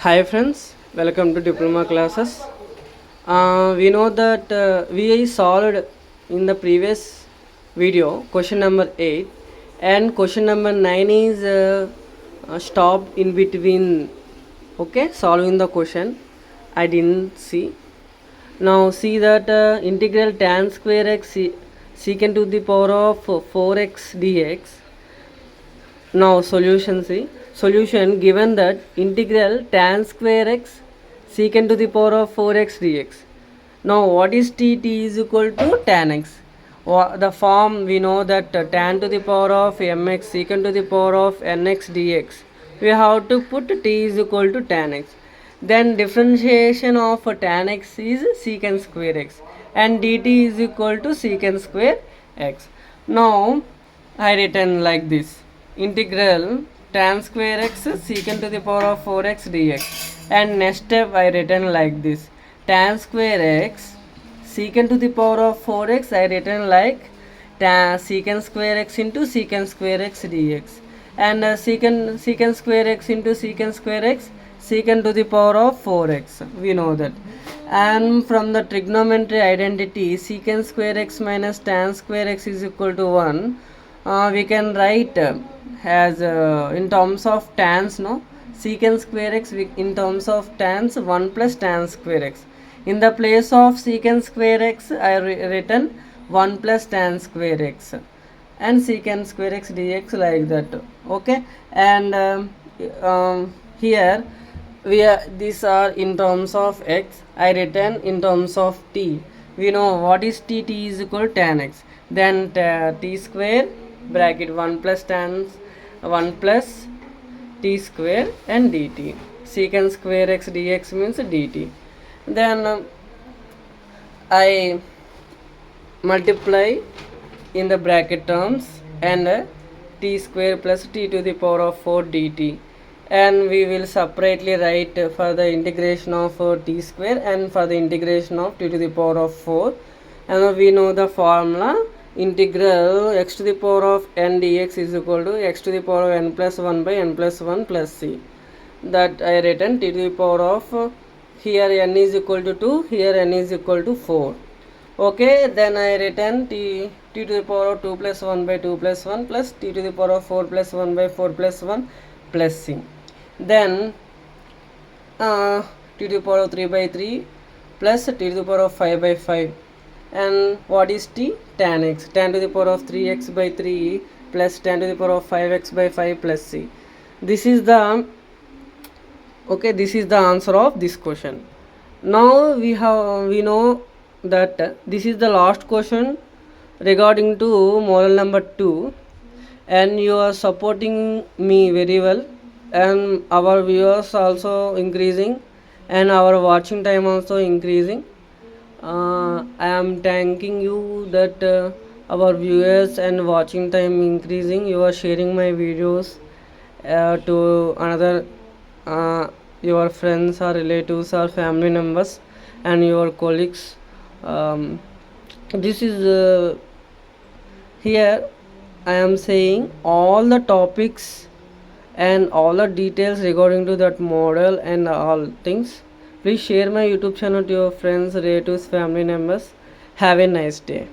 Hi friends, welcome to diploma classes. We know that we solved in the previous video question number 8 and question number 9 is stopped in between. Okay, solving the question. I didn't see. Now see that integral tan square x secant to the power of 4x dx. Now solution, see solution, given that integral tan square x secant to the power of 4x dx. Now what is t? T is equal to tan x. The form we know that tan to the power of mx secant to the power of nx dx. We have to put t is equal to tan x. Then differentiation of tan x is secant square x and dt is equal to secant square x. Now I written like this: integral tan square x secant to the power of 4x dx. And next step I written like this: tan square x secant to the power of 4x I written like tan secant square x into secant square x dx. And secant square x into secant square x secant to the power of 4x, we know that. And from the trigonometry identity secant square x minus tan square x is equal to 1, we can write as in terms of tans, no, secant square x in terms of tans 1 plus tan square x. In the place of secant square x I written 1 plus tan square x and secant square x dx, like that. Okay, and here these are in terms of x. I written in terms of t. We know what is t? T is equal to tan x. Then t square bracket 1 plus tan 1 plus t square and dt. Secant square x dx means dt. Then I multiply in the bracket terms and t square plus t to the power of 4 dt. And we will separately write for the integration of t square and for the integration of t to the power of 4. And we know the formula: integral x to the power of n dx is equal to x to the power of n plus 1 by n plus 1 plus c. That I written t to the power of, here n is equal to 2, here n is equal to 4. Okay, then I written t to the power of 2 plus 1 by 2 plus 1 plus t to the power of 4 plus 1 by 4 plus 1 plus c. Then t to the power of 3 by 3 plus t to the power of 5 by 5. And what is t? Tan x. Tan to the power of 3x by 3 plus tan to the power of 5x by 5 plus c. This is the this is the answer of this question. Now we know that this is the last question regarding to model number 2, and you are supporting me very well, and our viewers also increasing and our watching time also increasing. I am thanking you that our viewers and watching time increasing. You are sharing my videos to another your friends or relatives or family members and your colleagues. This is here I am saying all the topics and all the details regarding to that model and all things. Please share my YouTube channel to your friends, relatives, family members. Have a nice day.